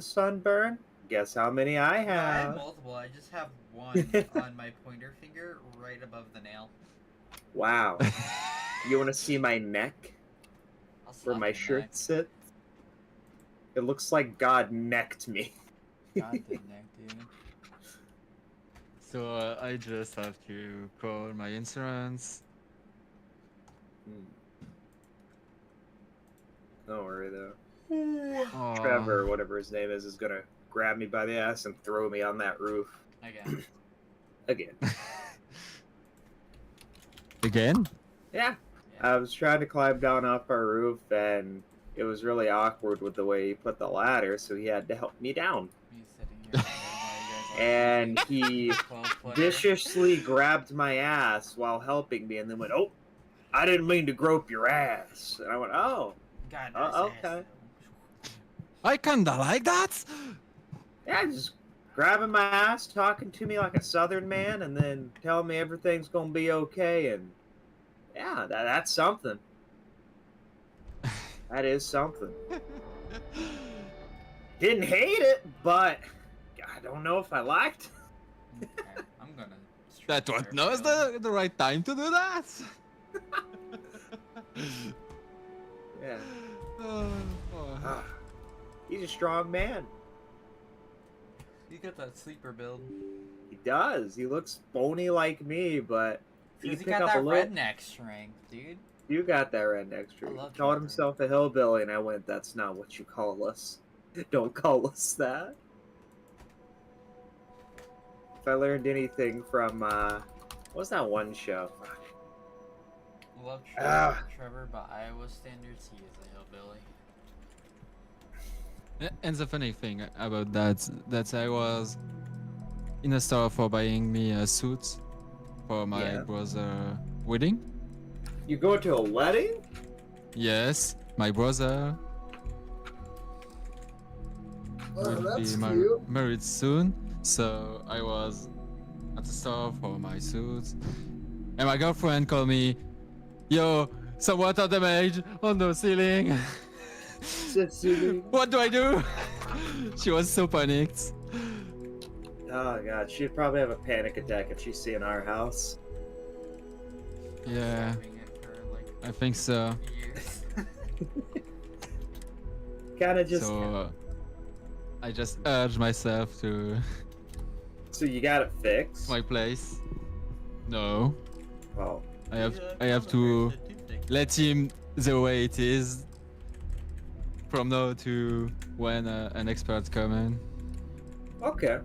sunburn? Guess how many I No, I have have. multiple. I just have one on my pointer finger right above the nail. Wow. You want to see my neck? Where my shirt sits? It looks like God necked me. God did neck, dude. So I just have to call my insurance. Don't worry though. Oh. Trevor, whatever his name is gonna grab me by the ass and throw me on that roof. Again. Again. Again? Yeah. I was trying to climb down off our roof and it was really awkward with the way he put the ladder, so he had to help me down. Me sitting here And he viciously grabbed my ass while helping me and then went, "Oh, I didn't mean to grope your ass." And I went, "Oh, God, okay." I kinda like that. Yeah, just grabbing my ass, talking to me like a Southern man, and then telling me everything's gonna be okay. And yeah, that's something. That is something. Didn't hate it, but I don't know if I liked it. Okay, I'm gonna. That what knows the right time to do that. Yeah. Oh. He's a strong man. You got that sleeper build. He does. He looks bony like me, but he Because he pick got up that a little. redneck strength, dude. You got that redneck streak. He called Trevor. himself a hillbilly, and I went, "That's not what you call us. Don't call us that." If I learned anything from, what's that one show? Love Trevor, by Iowa standards, he is a hillbilly. And the funny thing about that I was in a store for buying me a suit for my brother wedding. You go to a wedding? Yes, my brother will be married soon, so I was at the store for my suit, and my girlfriend called me, "Yo, some water damage on the ceiling." What do I do? She was so panicked. Oh god, she'd probably have a panic attack if she's seeing our house. Yeah, I think so. Kinda just... So, I just urged myself to... So you got it fixed? My place. No. Oh. I have to let him the way it is from now to when an expert come in. Okay.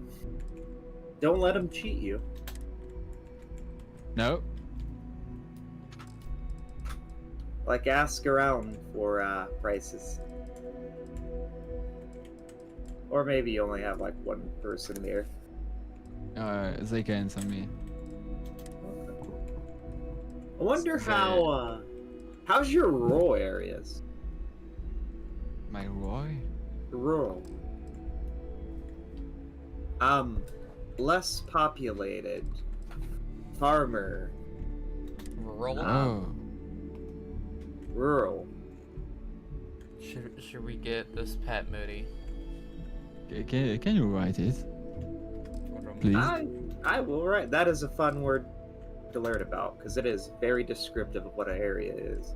Don't let him cheat you. No. Like, ask around for prices. Or maybe you only have like one person there. They can send me. I wonder how how's your rural areas? My Roy? Rural. Less populated. Farmer. Rural? Oh. Rural. Should we get this Pat Moody? Can you write it? Please? I will write. That is a fun word to learn about, because it is very descriptive of what an area is.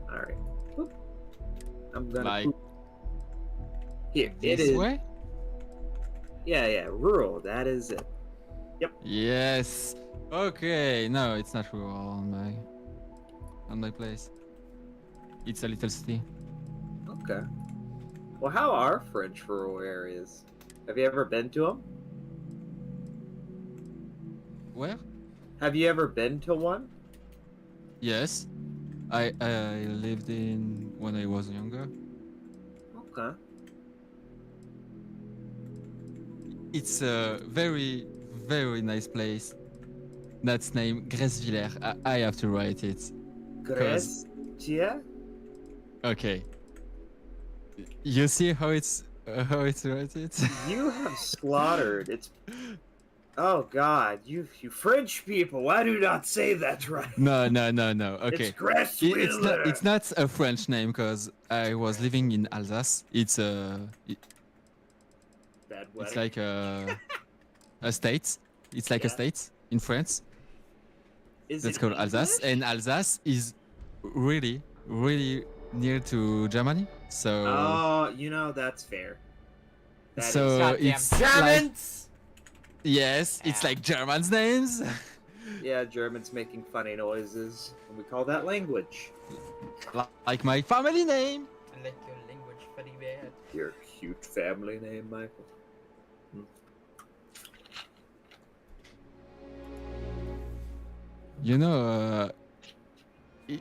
Alright. I'm gonna like here, this it is. way? Yeah, rural, that is it. Yep. Yes. Okay, no, it's not rural on my place. It's a little city. Okay. Well, how are French rural areas? Have you ever been to them? Where? Have you ever been to one? Yes. I lived in when I was younger. Okay. It's a very, very nice place. That's named Gressvillers. I have to write it. Grèce? Okay. You see how it's written? You have slaughtered. It's... Oh God, you French people! Why do you not say that right? No. Okay. It's Gressvillers. It's not a French name because I was living in Alsace. It's a Bad wedding. It's like a state. It's like a state in France. Is That's it called Alsace, English? and Alsace is really, really near to Germany. So, Oh, you know, that's fair. That is- so Goddamn it's like, Germans! yes, it's Yeah. like Germans' names. Yeah, Germans making funny noises, and we call that language. Like my family name. I like your language very bad. Your cute family name, Michael. You know,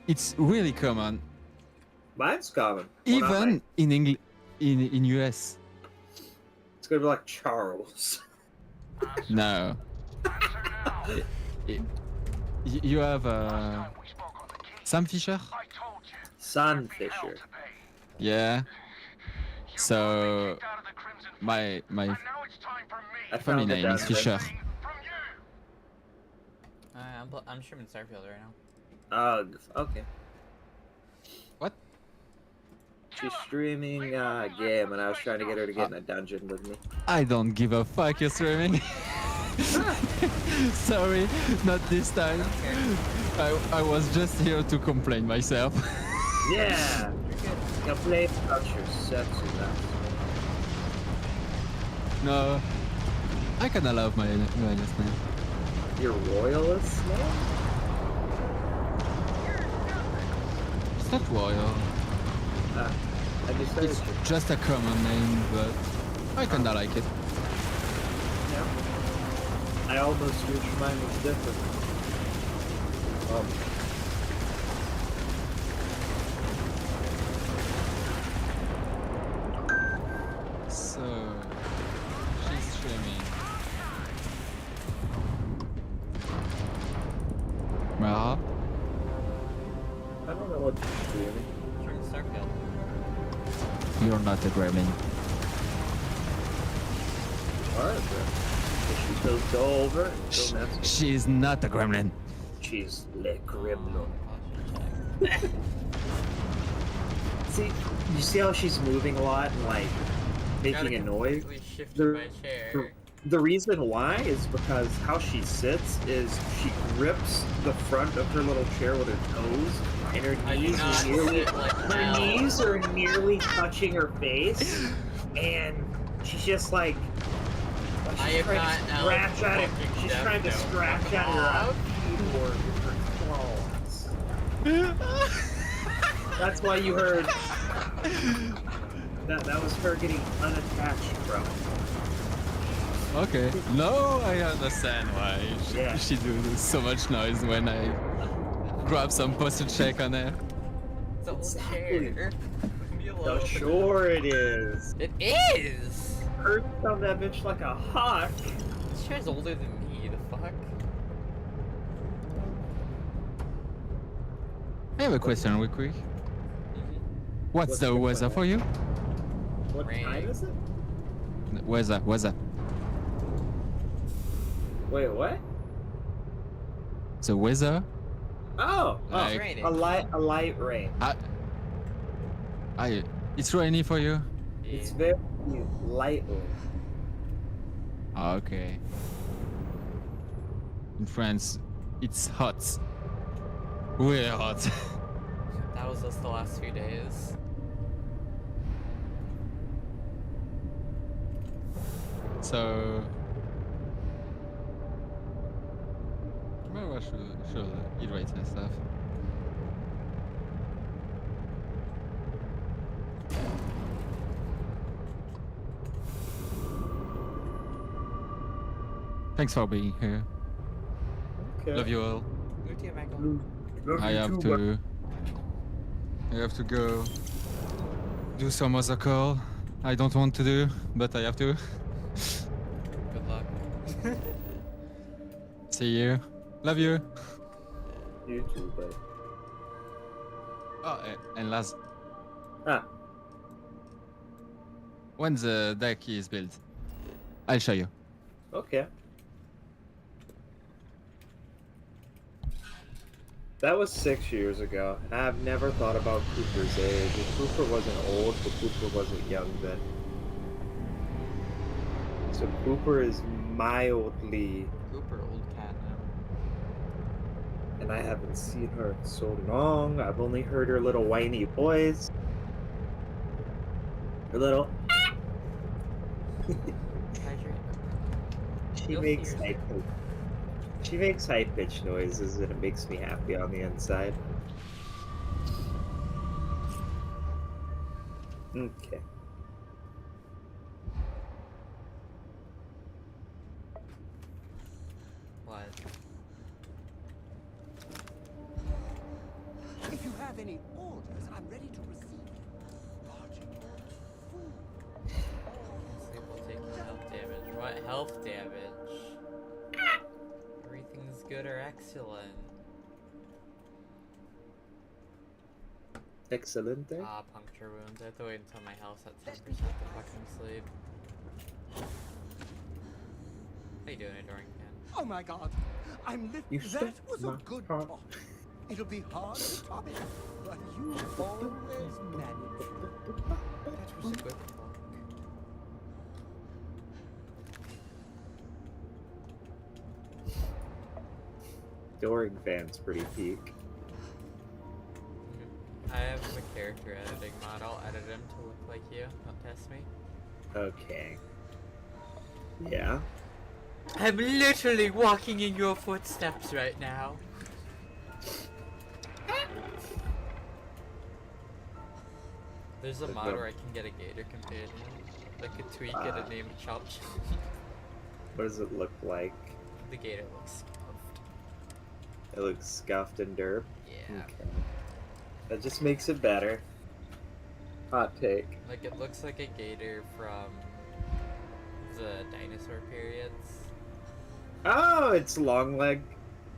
it's really common, Mine's common. Well, not even mine. in in US. It's gonna be like Charles. No. You have Sam Fisher? Sun Fisher. Yeah. So my I family found it name down is there. Fisher. I'm streaming Starfield right now. Ugh. Okay. What? She's streaming a game, and I was trying to get her to get in a dungeon with me. I don't give a fuck, you're streaming. Sorry, not this time. I was just here to complain myself. Yeah. You play about your sex and that. No, I kinda love my last name. Your royalist name? It's not royal. I just said It's it. just a common name, but I kinda like it. Yeah. I almost wish mine was different. So she's streaming. Well, I don't know what she's streaming. Streaming Starfield. you're not a gremlin. Alright, then. She goes over and go mess with She's not a gremlin. She's Le Gremlin. See, you see how she's moving a lot and like making a noise? Shift The- my chair. The reason why is because how she sits is she grips the front of her little chair with her toes, and her I do knees not are nearly sit like her hell. knees are nearly touching her face, and she's just like I she's am trying not to now scratch at it. fucking She's deaf trying to note. scratch at her keyboard with her claws. That's why you heard that was her getting unattached from. Okay. No, I understand why Yeah. she do so much noise when I grab some postage check on her. It's an old Exactly. chair. Leave me So alone. sure it is. It is! Perched on that bitch like a hawk. This chair's older than me, the fuck? I have a question real quick. What's the weather for you? What Rain. time is it? Weather. Wait, what? The weather? Oh, Like- raining. a light rain. It's rainy for you? It's very lightly. Okay. In France, it's hot. Really hot. That was us the last few days. So maybe I should iterate and stuff. Thanks for being here. Okay. Love you all. Move to you, Michael. I have to go do some other call. I don't want to do, but I have to. Good luck. See you. Love you. You too, buddy. Oh, and last, Ah, when the deck is built, I'll show you. okay. That was 6 years ago, and I've never thought about Cooper's age. Cooper wasn't old, but Cooper wasn't young then. So Cooper is mildly, Cooper, old cat now. and I haven't seen her in so long. I've only heard her little whiny voice. Her little. Hydrate. She You'll makes see her high pitch. She makes high pitched noises, and it makes me happy on the inside. Okay. What? If you have any orders, I'm ready to receive them. Marching orders, food. See, we'll take the health damage. What health damage? Everything's good or excellent. Excellent. Ah, puncture wounds. I have to wait until my health's at 10% to fucking sleep. How you doing, Adoring Fan? Oh my god, I'm lit. You That stole was a my good heart. talk. It'll be hard to top it, but you always manage. That was a good talk. Doring Fan's pretty peak. I have a character editing mod. I'll edit him to look like you. Don't test me. Okay. Yeah. I'm literally walking in your footsteps right now. There's a mod where I can get a gator companion. I could tweak it and name it Chop Chop. What does it look like? The gator looks scuffed. It looks scuffed and derp. Yeah. Okay. That just makes it better. Hot take. Like, it looks like a gator from the dinosaur periods. Oh, it's long leg.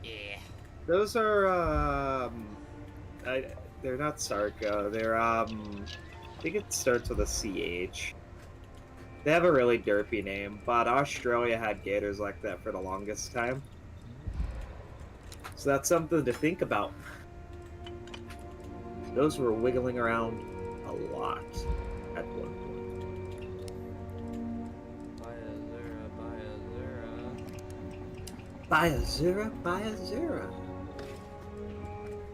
Yeah. Those are they're not Sarco. They're I think it starts with a CH. They have a really derpy name, but Australia had gators like that for the longest time. So that's something to think about. Those were wiggling around a lot at one point. Biazura. Biazura.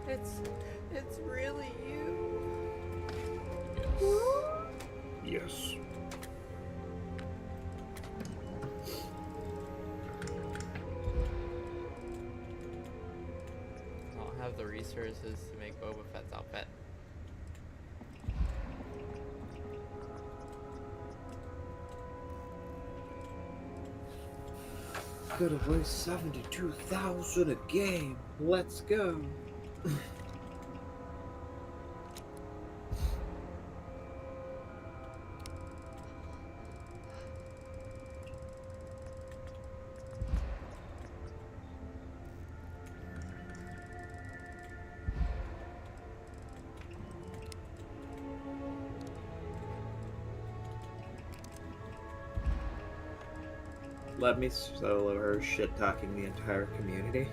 It's really you. Yes. I don't have the resources to make Boba Fett's outfit. Could have worth 72,000 a game. Let's go. Let me solo her shit talking the entire community.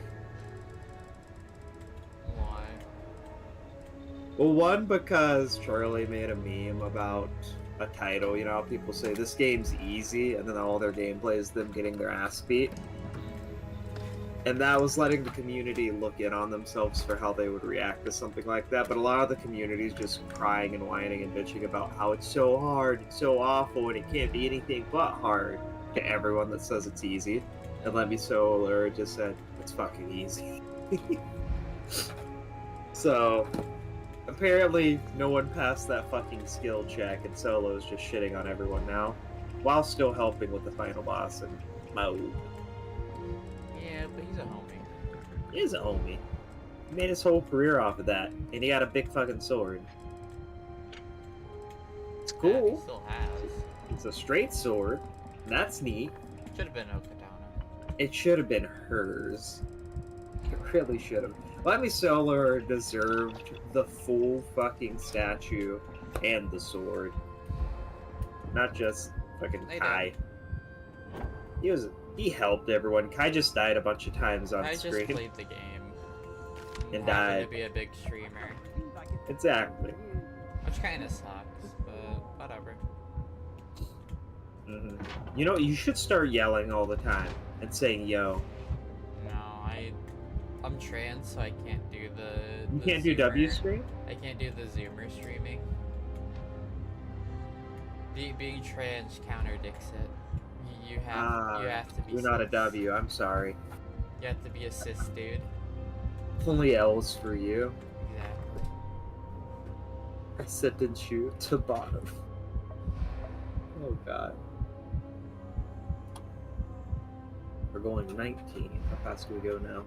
Why? Well, one, because Charlie made a meme about a title. You know how people say this game's easy, and then all their gameplay is them getting their ass beat. And that was letting the community look in on themselves for how they would react to something like that. But a lot of the community is just crying and whining and bitching about how it's so hard, it's so awful, and it can't be anything but hard to everyone that says it's easy. And Let Me Solar just said, it's fucking easy. So, apparently no one passed that fucking skill check, and Solo's just shitting on everyone now, while still helping with the final boss and mode. Yeah, but he's a homie. He is a homie. He made his whole career off of that, and he got a big fucking sword. It's Yeah, cool. he still has. It's a straight sword. That's neat. Should have been Okatana. It should have been hers. It really should have. Let Me Solar deserved the full fucking statue and the sword. Not just fucking They Kai. He helped everyone. Kai just died a bunch of times on I screen. just played the game. And happened died. to be a big streamer. Exactly. Which kinda sucks, but whatever. You know, you should start yelling all the time and saying yo. No, I'm trans, so I can't do the. You the can't do W Zoomer. stream? I can't do the Zoomer streaming. Being trans counterdicts it. You have to be. You're not a cis. W, I'm sorry. You have to be a cis dude. Only L's for you. Exactly. I sentenced you to bottom. Oh god. We're going 19. How fast do we go now?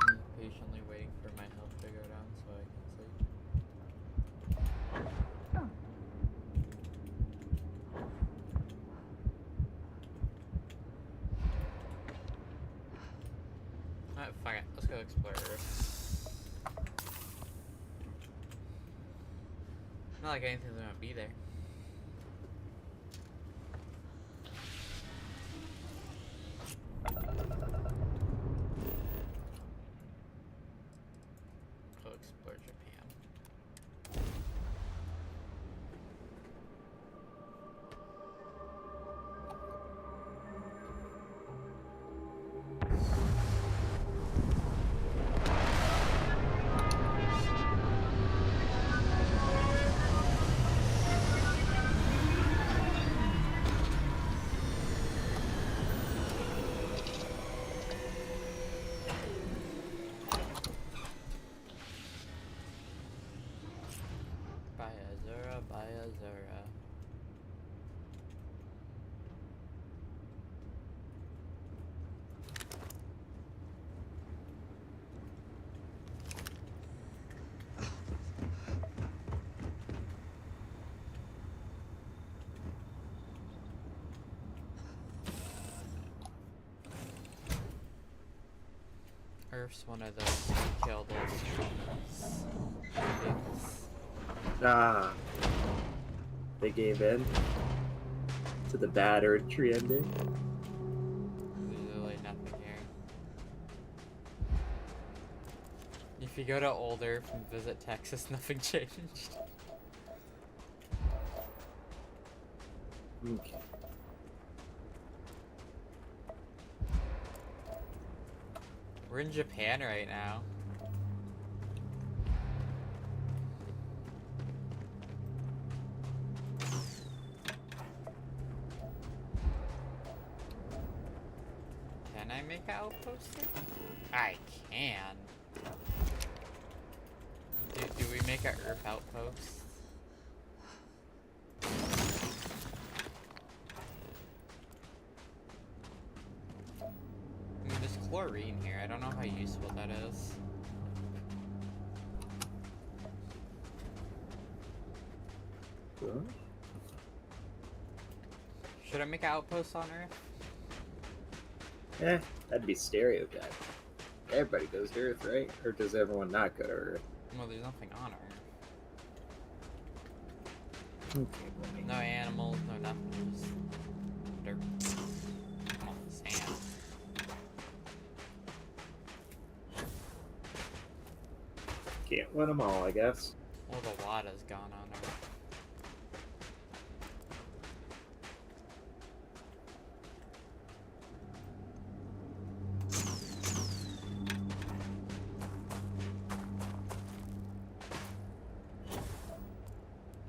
I'm patiently waiting for my health to go down so I can sleep. Alright, fuck it. Let's go explore Earth. Not like anything's gonna be there. Go explore Japan. Baya Zura. Earth's one of those who killed us. Ah. They gave in to the battered tree ending. Literally nothing here. If you go to Old Earth and visit Texas, nothing changed. Okay. We're in Japan right now. Can I make an outpost here? I can. Do we make an Earth outpost? I mean, there's chlorine here. I don't know how useful that is. Huh? Should I make an outpost on Earth? That'd be stereotype. Everybody goes to Earth, right? Or does everyone not go to Earth? Well, there's nothing on Earth. Okay, well, No animals, no nothing. Just dirt. Come on, sand. can't win them all, I guess. Well, the water's gone on Earth.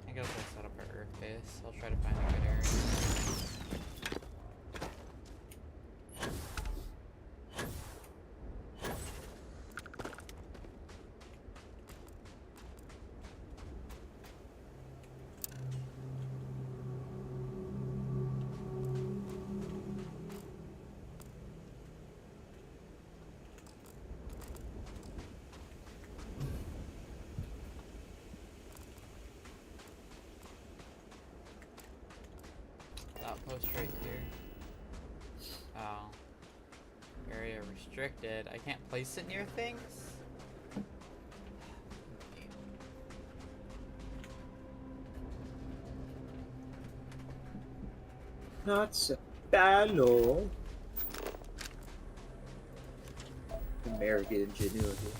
I guess I'll set up an Earth base. I'll try to find a good area. Outpost right here. Oh. Area restricted. I can't place it near things? Not so bad, no. American ingenuity.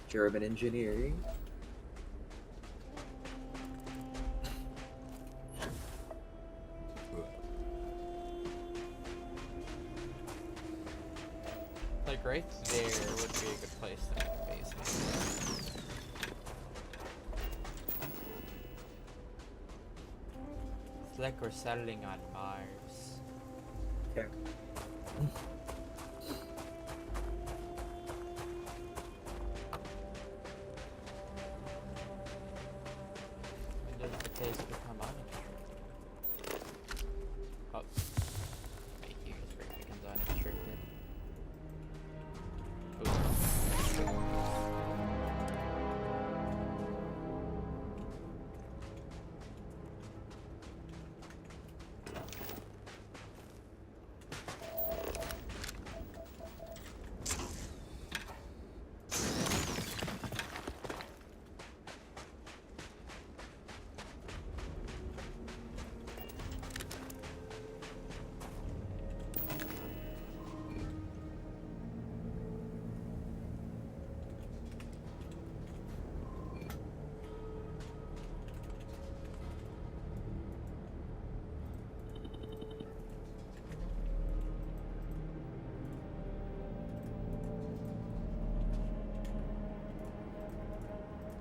German engineering. Like right there would be a good place to make a basement. It's like we're settling on Mars. Okay. When does the place become unobstructed? Oh. Right here is where it becomes unobstructed.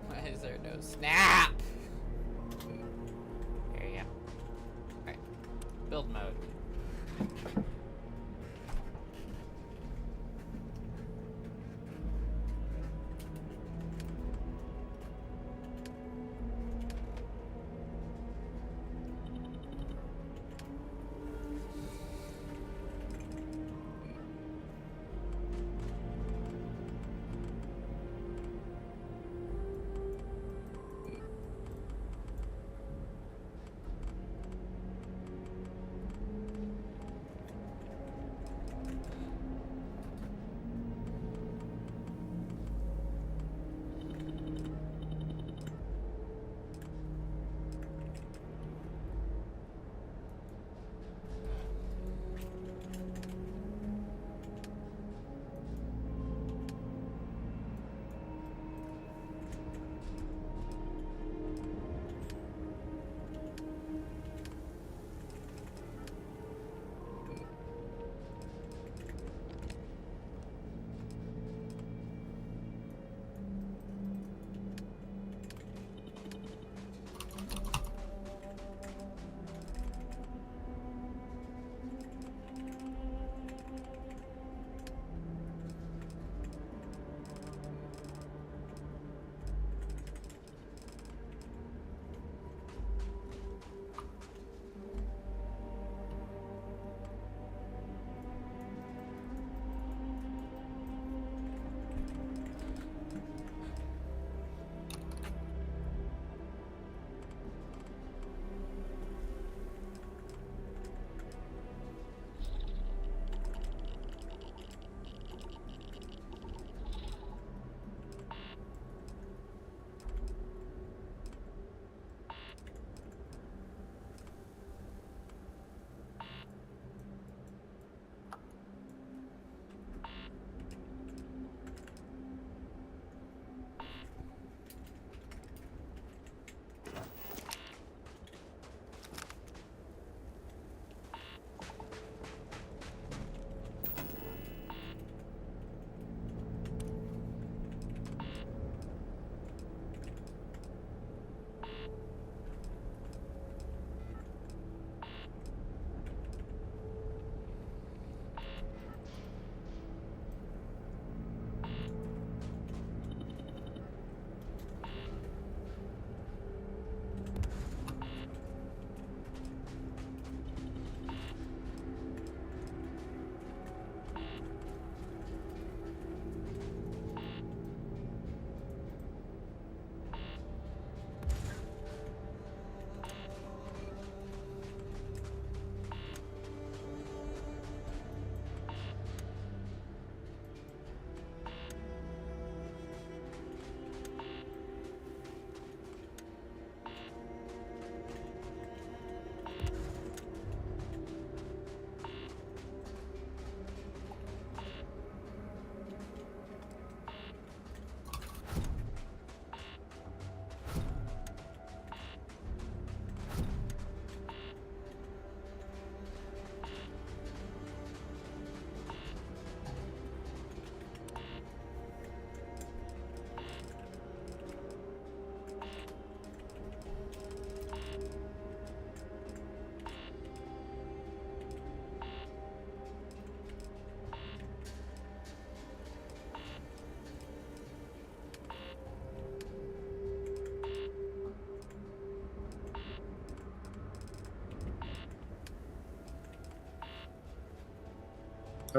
Why is there no snap? There you go. Alright. Build mode.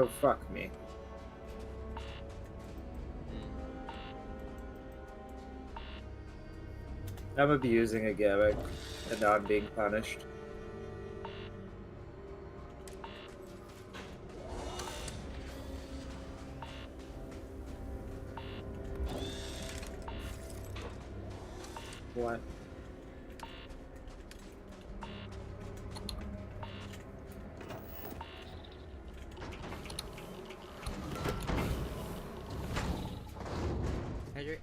Oh, fuck me. I'm abusing a gimmick, and now I'm being punished. What? Hydrate.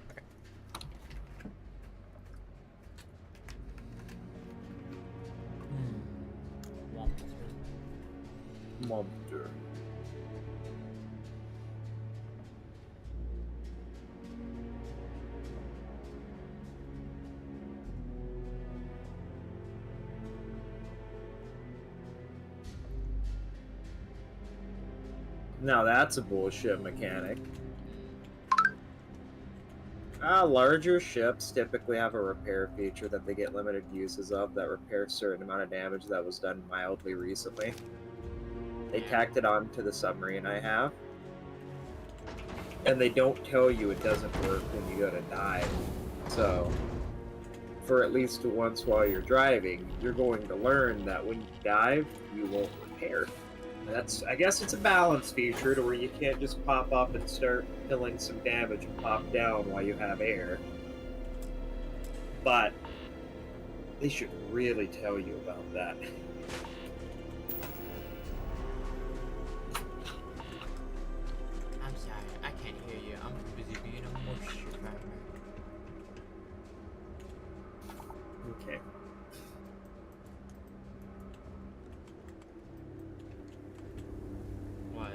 Monster. Now that's a bullshit mechanic. Larger ships typically have a repair feature that they get limited uses of that repairs a certain amount of damage that was done mildly recently. They tacked it on to the submarine I have. And they don't tell you it doesn't work when you go to dive. So, for at least once while you're driving, you're going to learn that when you dive, you won't repair. I guess it's a balance feature to where you can't just pop up and start dealing some damage and pop down while you have air. But they should really tell you about that. I'm sorry, I can't hear you. I'm too busy being a moisture farmer. Okay. What?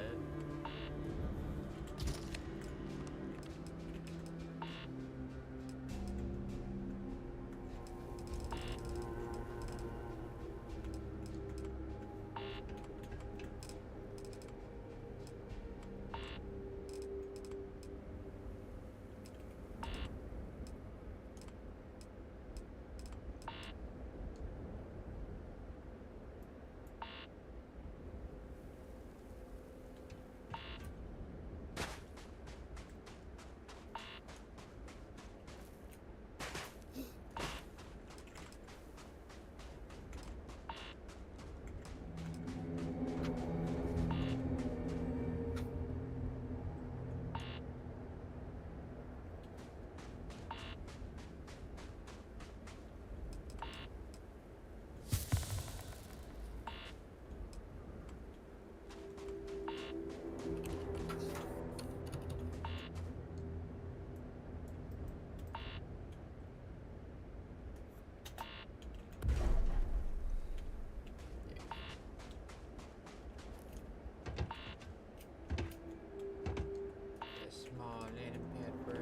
A small landing pad for us.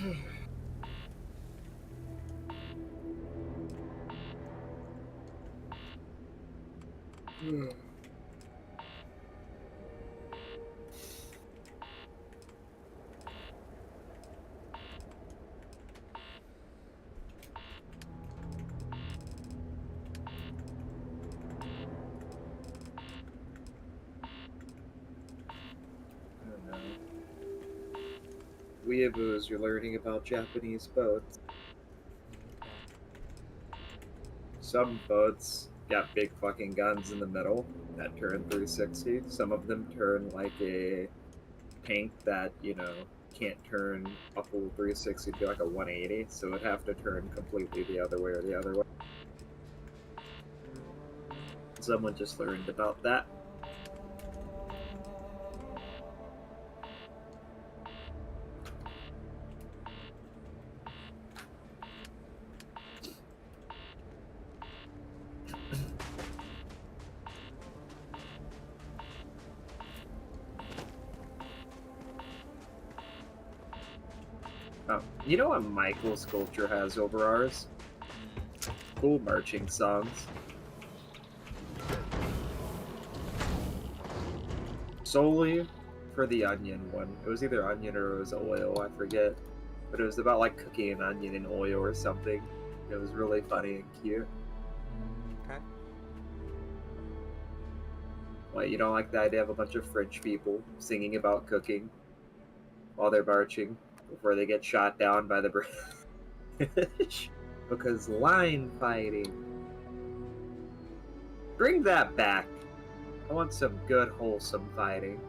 I don't know. Weeaboos, you're learning about Japanese boats. Some boats got big fucking guns in the middle that turn 360. Some of them turn like a tank that, you know, can't turn a full 360, it'd be like a 180, so it'd have to turn completely the other way or the other way. Someone just learned about that. Oh, you know what Michael's culture has over ours? Cool marching songs. Solely for the onion one. It was either onion or it was oil, I forget. But it was about like cooking an onion in oil or something. It was really funny and cute. Okay. Like, you don't like the idea of a bunch of French people singing about cooking while they're marching before they get shot down by the British? Because line fighting. Bring that back. I want some good, wholesome fighting.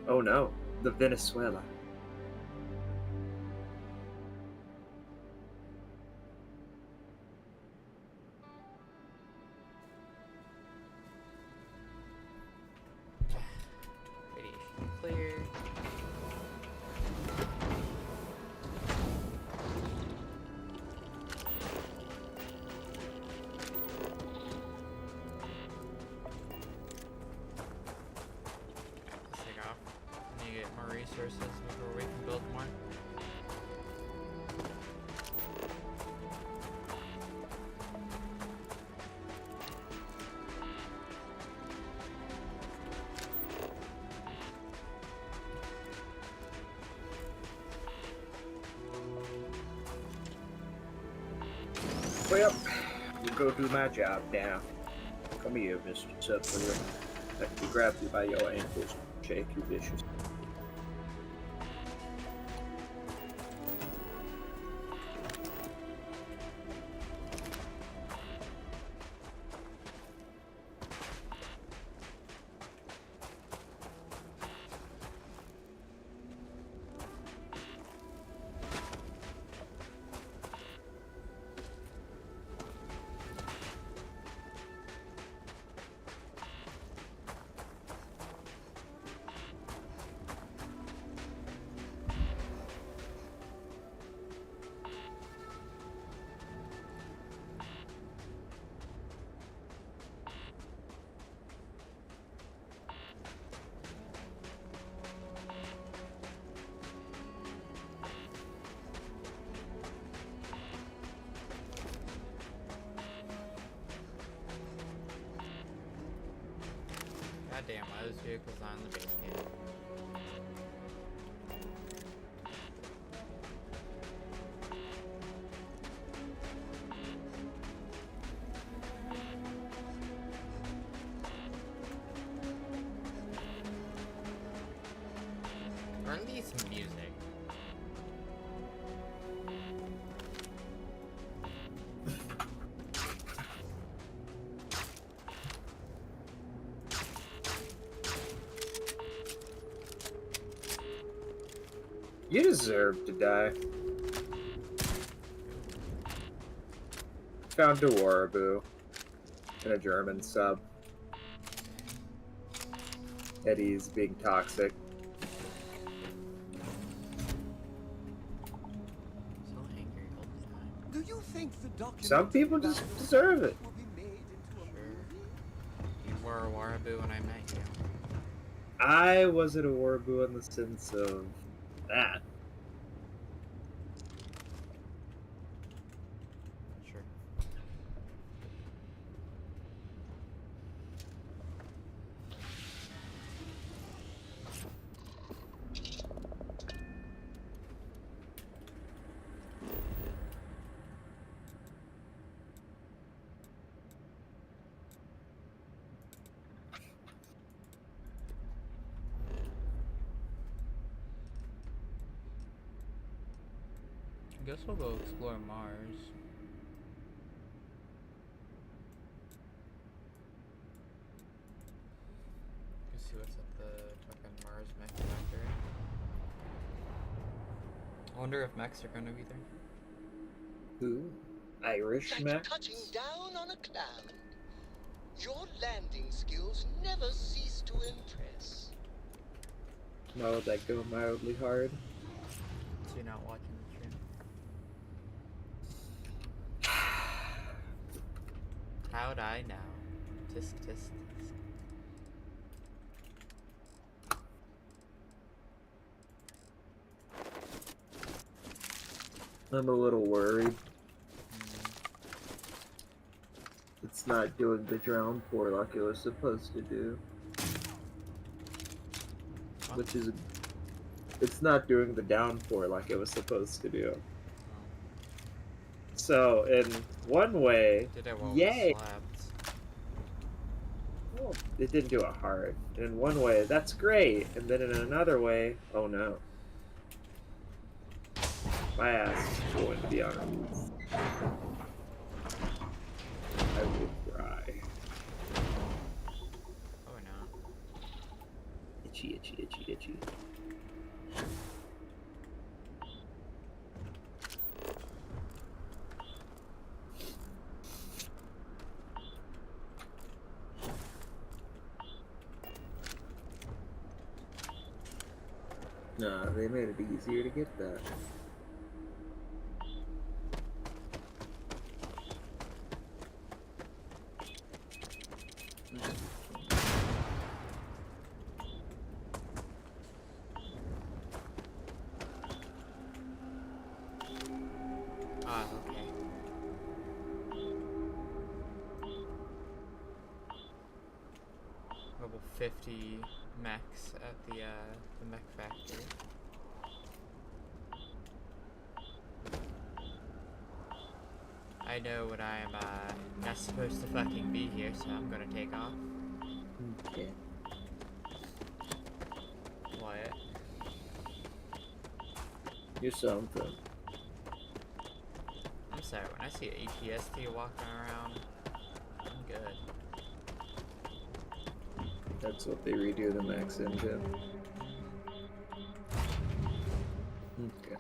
Oh no, the Venezuela. Radiation clear. Let's take off. Need to get more resources before we can build more. Well, you go do my job now. Come here, Mr. Sutler. Let me grab you by your ankles and shake you vicious. God damn, why those vehicles not in the base camp? Aren't these music? You deserve to die. Found a Waraboo in a German sub. Eddie's being toxic. So angry all the time. Do you think the document Some people just deserve it. will be made into a Sure. movie? You were a Waraboo when I met you. I wasn't a Waraboo in the sense of that. Sure. I guess we'll go explore Mars. I wonder if mechs are gonna be there. Who? Irish Like mech? touching down on a cloud. Your landing skills never cease to impress. Why would that go mildly hard? So you're not watching the stream. How'd I know? Tisk tisk tisk. I'm a little worried. It's not doing the drown pour like it was supposed to do. What? Which is... It's not doing the downpour like it was supposed to do. So, in one way, Did it while yay! we slapped. Well, it didn't do it hard. In one way, that's great. And then in another way, oh no. My ass is going to be on a roof. I will cry. Oh no. Itchy, itchy, itchy, itchy. Nah, they made it easier to get that. Ah, okay. Level 50 mechs at the mech factory. I know when I am not supposed to fucking be here, so I'm gonna take off. Okay. What? You're something. I'm sorry, when I see an ATST walking around, I'm good. That's what they redo the max engine. Okay.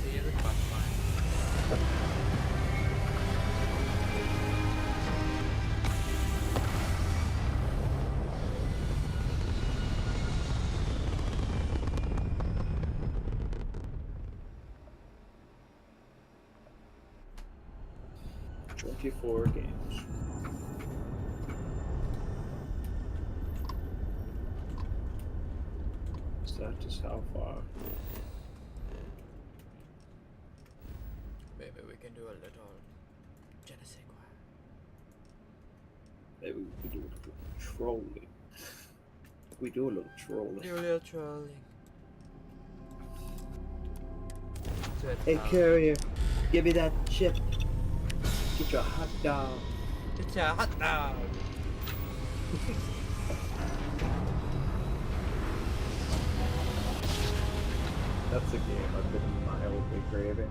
See the quest line. Four games. Is that just how far? Maybe we can do a little je ne sais quoi. Maybe we could do a little trolling. We do a little trolling. Do a little trolling. Hey courier, give me that chip. Get your hot dog. It's a hot dog. That's a game I've been mildly craving.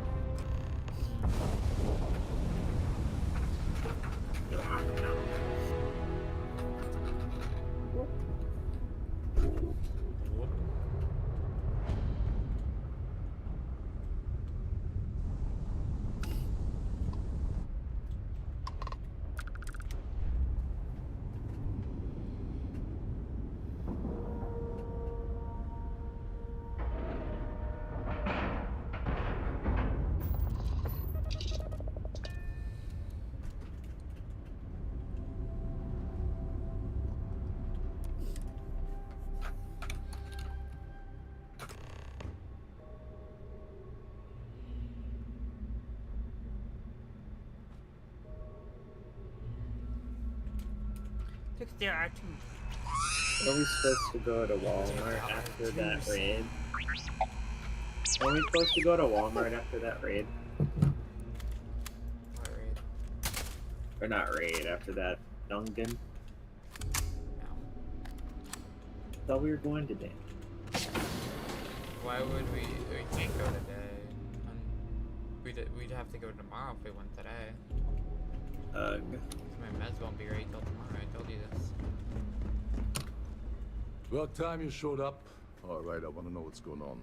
Are we supposed to go to Walmart after that raid? Are we supposed to go to Walmart after that raid? What raid? Or not raid, after that dungeon? No. Thought we were going today. Why would we can't go today? We'd have to go tomorrow if we went today. Ugh. My meds won't be ready till tomorrow. I told you this. About time you showed up. All right, I want to know what's going on.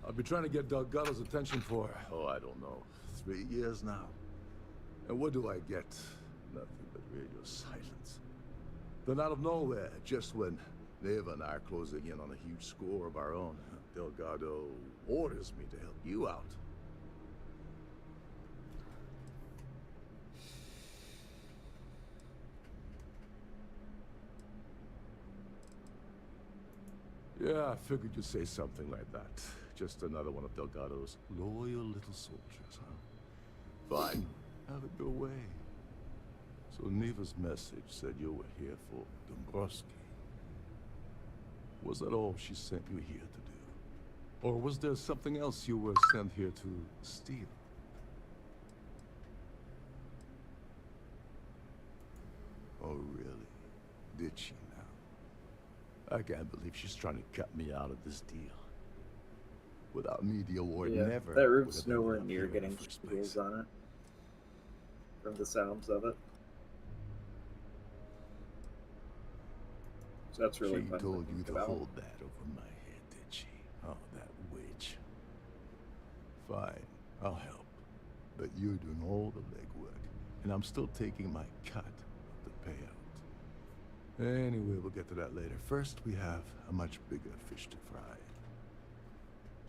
I've been trying to get Delgado's attention for, oh, I don't know, 3 years now. And what do I get? Nothing but radio silence. Then out of nowhere, just when Neva and I are closing in on a huge score of our own, Delgado orders me to help you out. Yeah, I figured you'd say something like that. Just another one of Delgado's loyal little soldiers, huh? Fine, have it your way. So Neva's message said you were here for Dombrowski. Was that all she sent you here to do? Or was there something else you were sent here to steal? Oh, really? Did she now? I can't believe she's trying to cut me out of this deal. Without me, the award Yeah, never. that would roof's have been nowhere up near here in getting the first place. shingles on it. From the sounds of it. So that's really She fun told to you think to about. hold that over my head, did she? Oh, that witch. Fine, I'll help. But you're doing all the legwork, and I'm still taking my cut of the payout. Anyway, we'll get to that later. First, we have a much bigger fish to fry.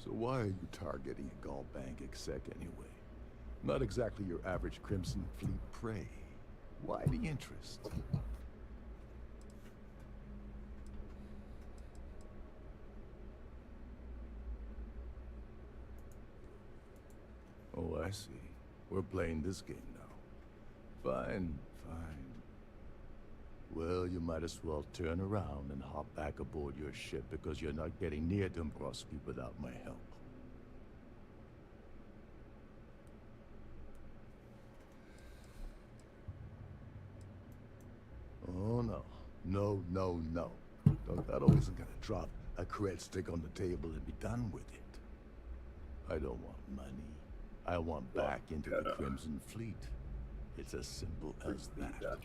So why are you targeting a Gall Bank exec anyway? Not exactly your average Crimson Fleet prey. Why the interest? Oh, I see. We're playing this game now. Fine, fine. Well, you might as well turn around and hop back aboard your ship because you're not getting near Dombrowski without my help. Oh, no. No, no, no. Delgado isn't gonna drop a cred stick on the table and be done with it. I don't want money. I want back into the Crimson Fleet. It's as simple as that.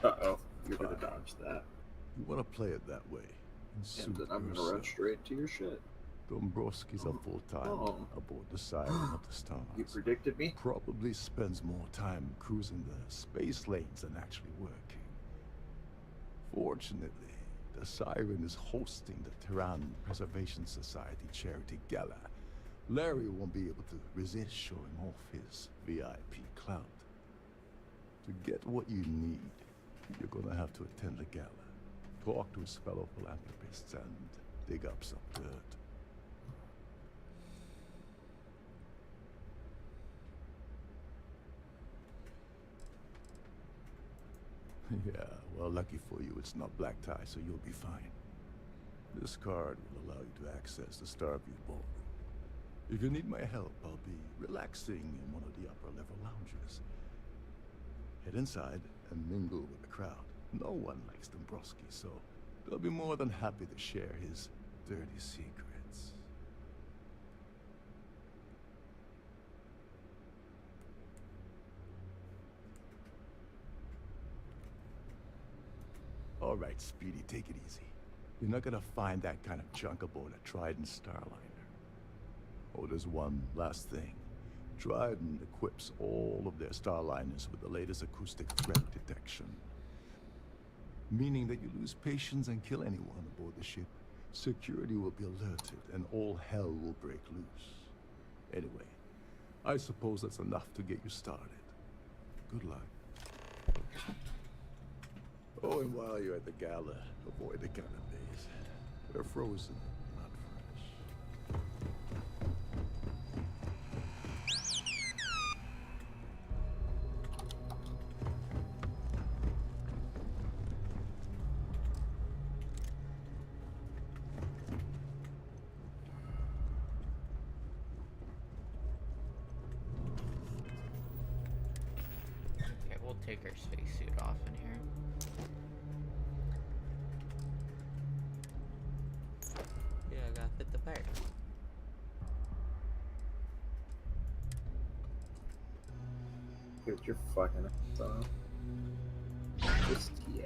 Uh-oh, you're gonna dodge that. You want to play it that way. And then I'm gonna run straight to your shit. Dombrowski's a full-time aboard the Siren of the Stars. You predicted me? Probably spends more time cruising the space lanes than actually working. Fortunately, the Siren is hosting the Terran Preservation Society charity gala. Larry won't be able to resist showing off his VIP clout. To get what you need, you're gonna have to attend the gala, talk to his fellow philanthropists, and dig up some dirt. Yeah, well, lucky for you, it's not black tie, so you'll be fine. This card will allow you to access the Starview Ballroom. If you need my help, I'll be relaxing in one of the upper-level lounges. Head inside and mingle with the crowd. No one likes Dombrowski, so they'll be more than happy to share his dirty secrets. All right, Speedy, take it easy. You're not gonna find that kind of junk aboard a Trident Starliner. Oh, there's one last thing. Trident equips all of their Starliners with the latest acoustic threat detection. Meaning that you lose patience and kill anyone aboard the ship, security will be alerted and all hell will break loose. Anyway, I suppose that's enough to get you started. Good luck. Oh, and while you're at the gala, avoid the canapes. They're frozen, not fresh. Okay, we'll take our spacesuit off in here. gotta fit the part. Dude, you're fucking up. Just, yeah.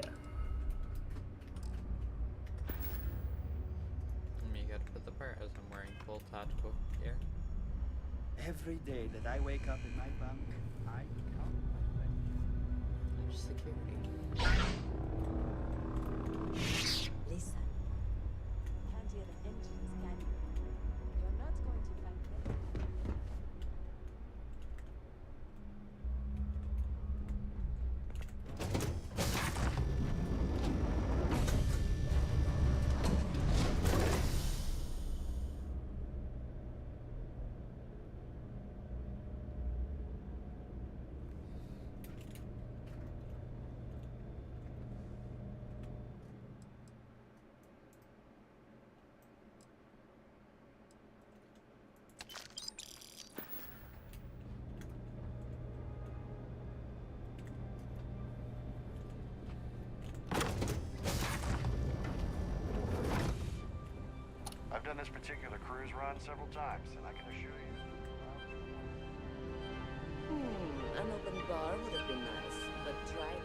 I mean, you gotta fit the part as I'm wearing full tactical gear. Every day that I wake up in my bunk, I count my blessings. There's security. Listen. Can't hear the engines, can you? You're not going to find them. I've done this particular cruise run several times, and I can assure you. An open bar would have been nice, but driving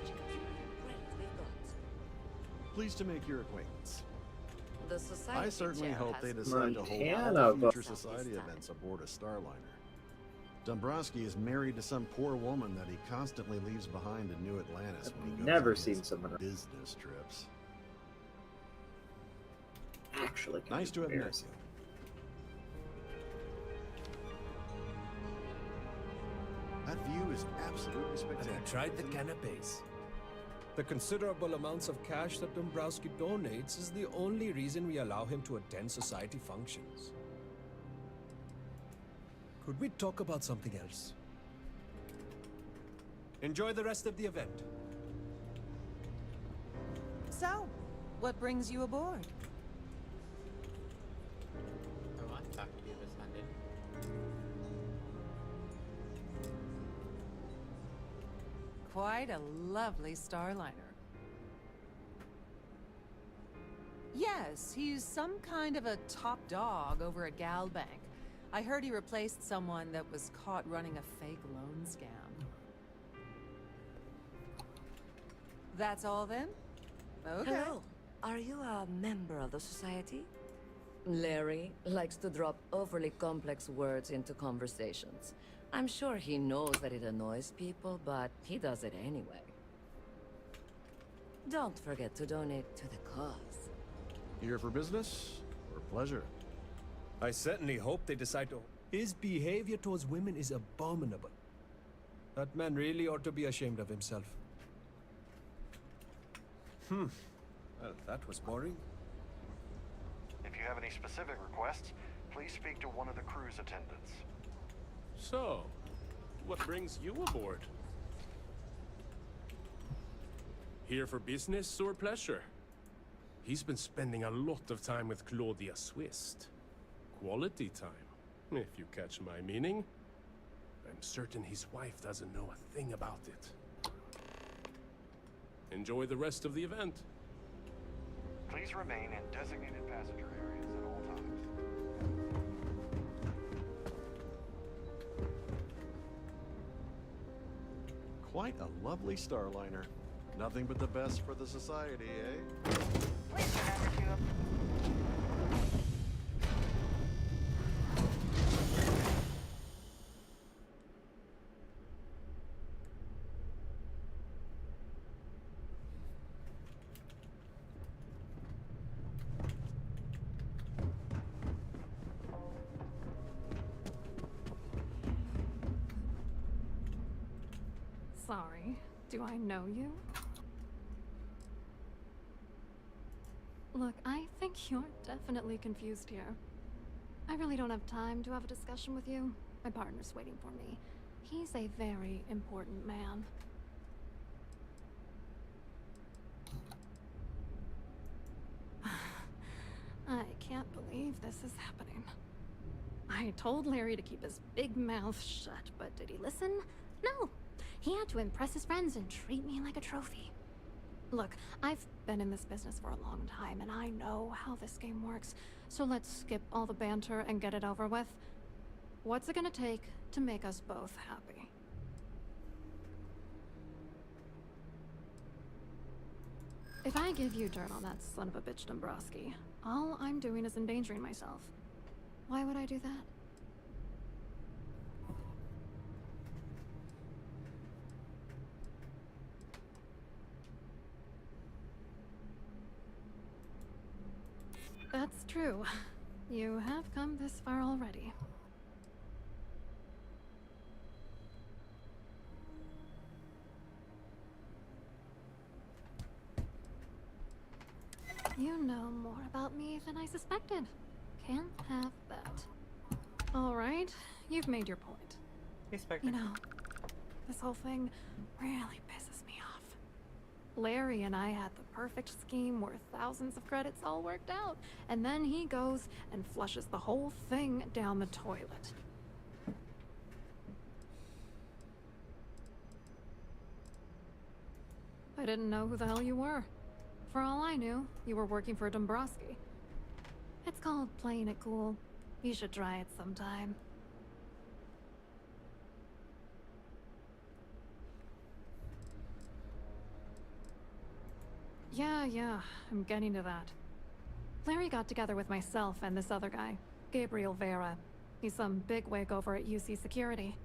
is great got. Pleased to make your acquaintance. The society I certainly chair hope has they decide to hold Montana, all but- future society events aboard a Starliner. Dombrowski is married to some poor woman that he constantly leaves behind in New Atlantis when he goes Never on seen his someone business trips. actually kind Nice of to have met embarrassing. you. That view is absolutely Have spectacular. you tried the canapes? The considerable amounts of cash that Dombrowski donates is the only reason we allow him to attend society functions. Could we talk about something else? Enjoy the rest of the event. So, what brings you aboard? Oh, I thought you was ended. Quite a lovely Starliner. Yes, he's some kind of a top dog over at Gal Bank. I heard he replaced someone that was caught running a fake loan scam. That's all then? Okay. Hello. Are you a member of the society? Larry likes to drop overly complex words into conversations. I'm sure he knows that it annoys people, but he does it anyway. Don't forget to donate to the cause. Here for business or pleasure? I certainly hope they decide to. His behavior towards women is abominable. That man really ought to be ashamed of himself. Well, that was boring. If you have any specific requests, please speak to one of the cruise attendants. So, what brings you aboard? Here for business or pleasure? He's been spending a lot of time with Claudia Swist. Quality time, if you catch my meaning. I'm certain his wife doesn't know a thing about it. Enjoy the rest of the event. Please remain in designated passenger areas at all times. Quite a lovely Starliner. Nothing but the best for the society, eh? Please remember to... Sorry, do I know you? Look, I think you're definitely confused here. I really don't have time to have a discussion with you. My partner's waiting for me. He's a very important man. I can't believe this is happening. I told Larry to keep his big mouth shut, but did he listen? No. He had to impress his friends and treat me like a trophy. Look, I've been in this business for a long time, and I know how this game works. So let's skip all the banter and get it over with. What's it gonna take to make us both happy? If I give you dirt on that son of a bitch Dombrowski, all I'm doing is endangering myself. Why would I do that? That's true. You have come this far already. You know more about me than I suspected. Can't have that. Alright, you've made your point. You know, this whole thing really pisses me off. Larry and I had the perfect scheme worth thousands of credits all worked out, and then he goes and flushes the whole thing down the toilet. I didn't know who the hell you were. For all I knew, you were working for Dombrowski. It's called playing it cool. You should try it sometime. Yeah, I'm getting to that. Larry got together with myself and this other guy, Gabriel Vera. He's some bigwig over at UC Security.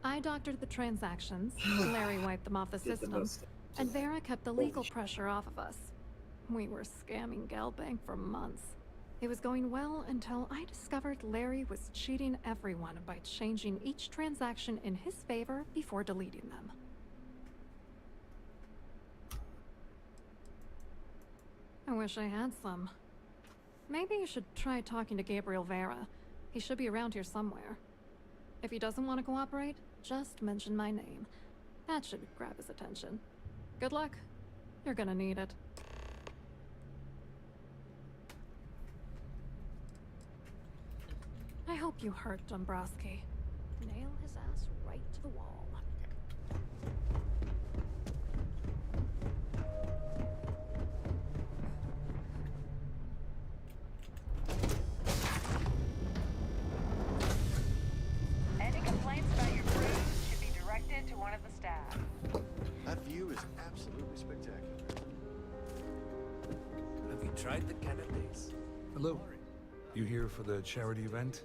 I doctored the transactions, Larry wiped them off the system, and Vera kept the legal pressure off of us. We were scamming Galbank for months. It was going well until I discovered Larry was cheating everyone by changing each transaction in his favor before deleting them. I wish I had some. Maybe you should try talking to Gabriel Vera. He should be around here somewhere. If he doesn't want to cooperate, just mention my name. That should grab his attention. Good luck. You're gonna need it. I hope you hurt Dombrowski. Nail his ass right to the wall. Any complaints about your food should be directed to one of the staff. That view is absolutely spectacular. Have you tried the canapes? Hello. You here for the charity event?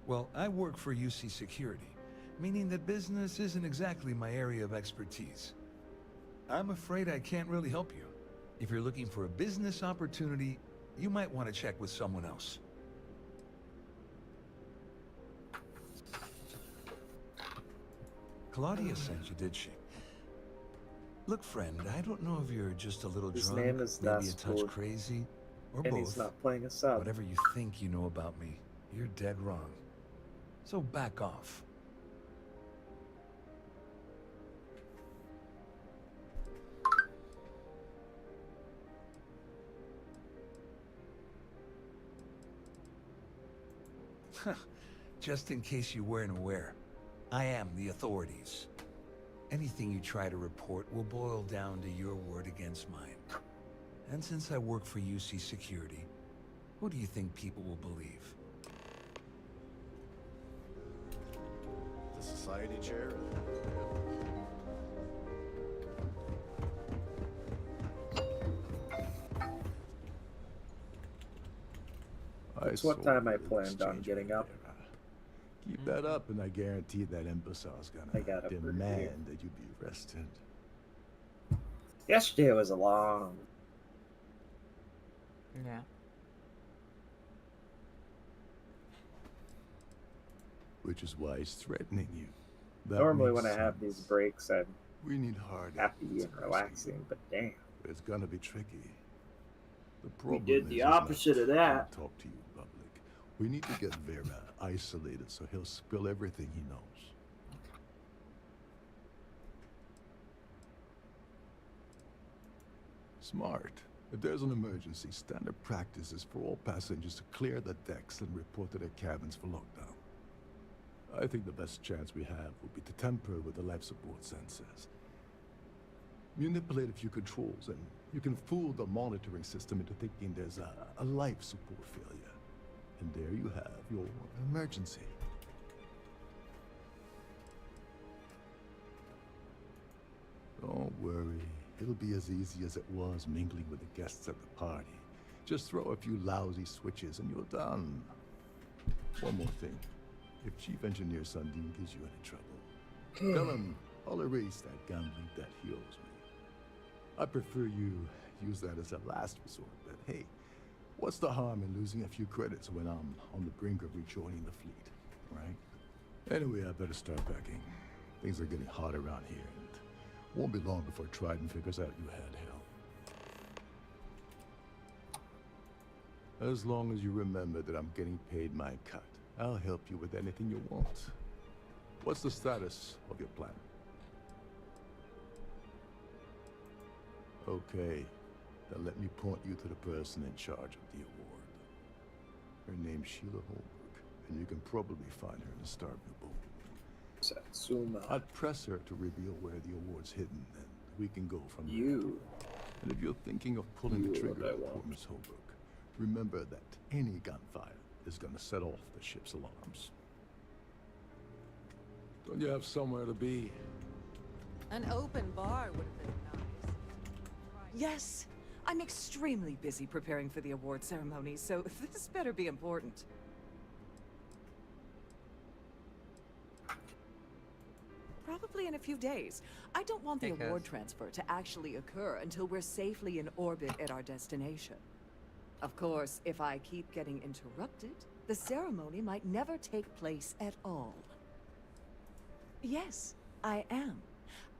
Well, I work for UC Security, meaning that business isn't exactly my area of expertise. I'm afraid I can't really help you. If you're looking for a business opportunity, you might want to check with someone else. Claudia sent you, did she? Look, friend, I don't know if you're just a little His drunk, name is maybe a touch Daspool, crazy, or and both. he's not playing a sub. Whatever you think you know about me, you're dead wrong. So back off. Just in case you weren't aware, I am the authorities. Anything you try to report will boil down to your word against mine. And since I work for UC Security, who do you think people will believe? The society chair. It's what time I planned on getting up. Keep that up, and I guarantee that imbecile's I gonna got up pretty demand good. that you be arrested. Yesterday was a long. Yeah. Which is why he's threatening you. That Normally, makes when I have these sense. breaks, I'm We need hard happy evidence and to relaxing, but damn. But it's gonna be tricky. The We problem did the is he's not opposite of gonna that. Talk to you in public. We need to get Vera isolated so he'll spill everything he knows. Smart. If there's an emergency, standard practice is for all passengers to clear the decks and report to their cabins for lockdown. I think the best chance we have would be to tamper with the life support sensors. Manipulate a few controls, and you can fool the monitoring system into thinking there's a life support failure. And there you have your emergency. Don't worry. It'll be as easy as it was mingling with the guests at the party. Just throw a few lousy switches and you're done. One more thing. If Chief Engineer Sundin gives you any trouble, tell him I'll erase that gambling debt he owes me. I prefer you use that as a last resort, but hey, what's the harm in losing a few credits when I'm on the brink of rejoining the fleet, right? Anyway, I better start packing. Things are getting hot around here, and won't be long before Trident figures out you had hell. As long as you remember that I'm getting paid my cut, I'll help you with anything you want. What's the status of your plan? Okay, then let me point you to the person in charge of the award. Her name's Sheila Holbrook, and you can probably find her in the Starview Bowl. Satsuma. I'd press her to reveal where the award's hidden, and we can go from there. And if you're thinking of pulling the trigger for Miss Holbrook, remember that any gunfire is gonna set off the ship's alarms. Don't you have somewhere to be? An open bar would have been nice. Yes, I'm extremely busy preparing for the award ceremony, so this better be important. Probably in a few days. I don't want the award transfer to actually occur until we're safely in orbit at our destination. Of course, if I keep getting interrupted, the ceremony might never take place at all. Yes, I am.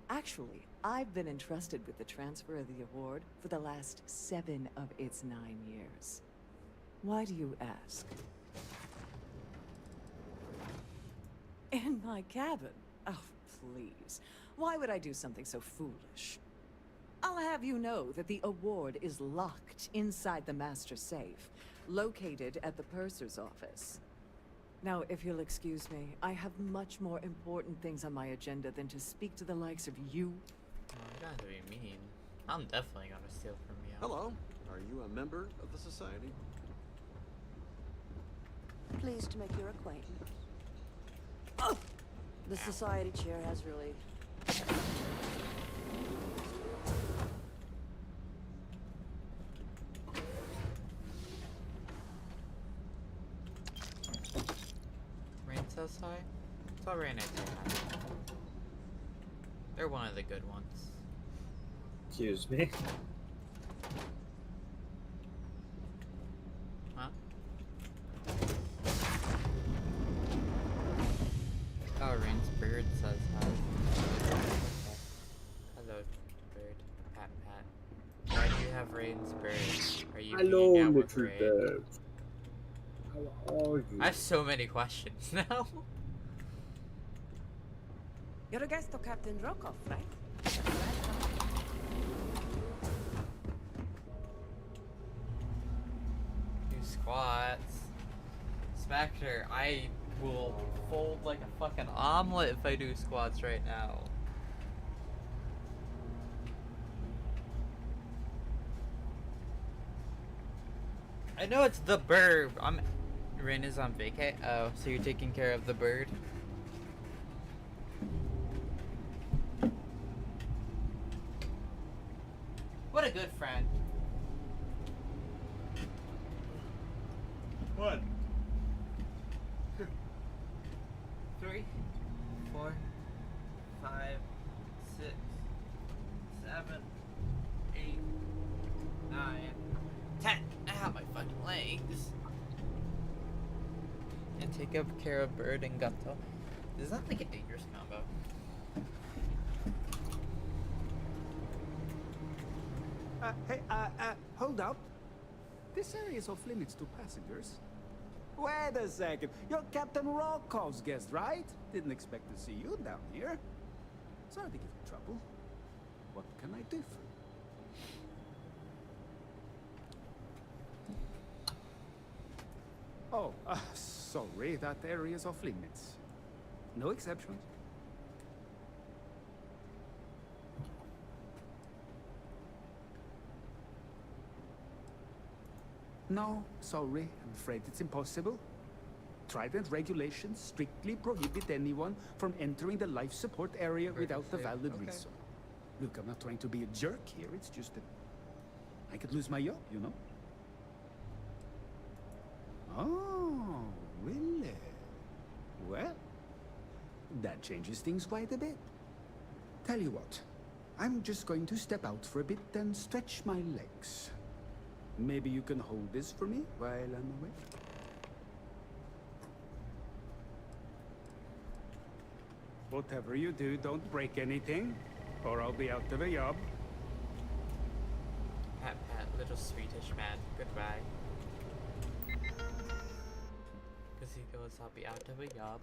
Actually, I've been entrusted with the transfer of the award for the last 7 of its 9 years. Why do you ask? In my cabin? Oh, please. Why would I do something so foolish? I'll have you know that the award is locked inside the master safe, located at the purser's office. Now, if you'll excuse me, I have much more important things on my agenda than to speak to the likes of you. Oh, you don't have to be mean. I'm definitely gonna steal from you. Hello. Are you a member of the society? Pleased to make your acquaintance. Oh! The society chair has really... Rain Society? It's all Rain I They're one of the good ones. Excuse me. Huh? Oh, Rain's bird says hi. Hello, bird. Pat, pat. Why do you have Rain's bird? Are you Hello, being out with little Rain? bird. How are you? I have so many questions now. You're a guest of Captain Rokov, right? Do squats. Spectre, I will fold like a fucking omelet if I do squats right now. I know it's the bird. Rin is on vacay. Oh, so you're taking care of the bird? What a good friend. What? 3, 4, 5, 6, 7, 8, 9, 10. Ow, my fucking legs. And take care of Bird and Gunto. Is that like a dangerous combo? Hey, hold up. This area is off limits to passengers. Wait a second. You're Captain Rokov's guest, right? Didn't expect to see you down here. Sorry to give you trouble. What can I do for you? Oh, sorry, that area is off limits. No exceptions. No, sorry. I'm afraid it's impossible. Trident regulations strictly prohibit anyone from entering the life support area without a valid reason. Look, I'm not trying to be a jerk here. It's just that I could lose my job, you know? Oh, really? Well, that changes things quite a bit. Tell you what, I'm just going to step out for a bit and stretch my legs. Maybe you can hold this for me while I'm away? Whatever you do, don't break anything, or I'll be out of a job. Pat, pat, little Swedish man, goodbye. Because he goes, I'll be out of a job.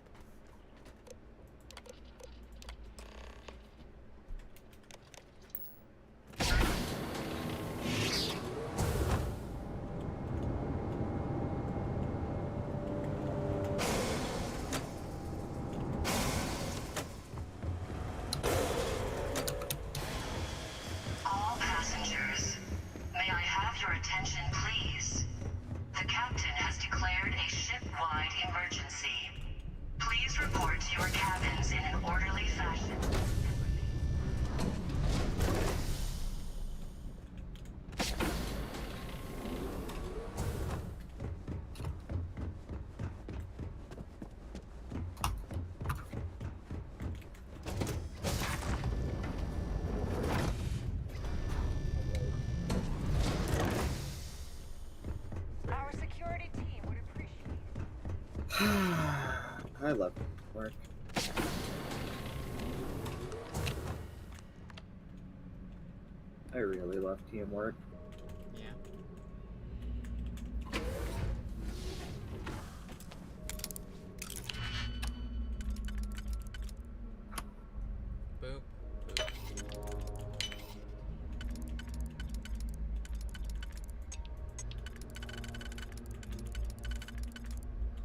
All passengers, may I have your attention, please? The captain has declared a ship-wide emergency. Please report to your cabins in an orderly fashion. Our security team would appreciate I love teamwork. I really love teamwork. Yeah. Boop.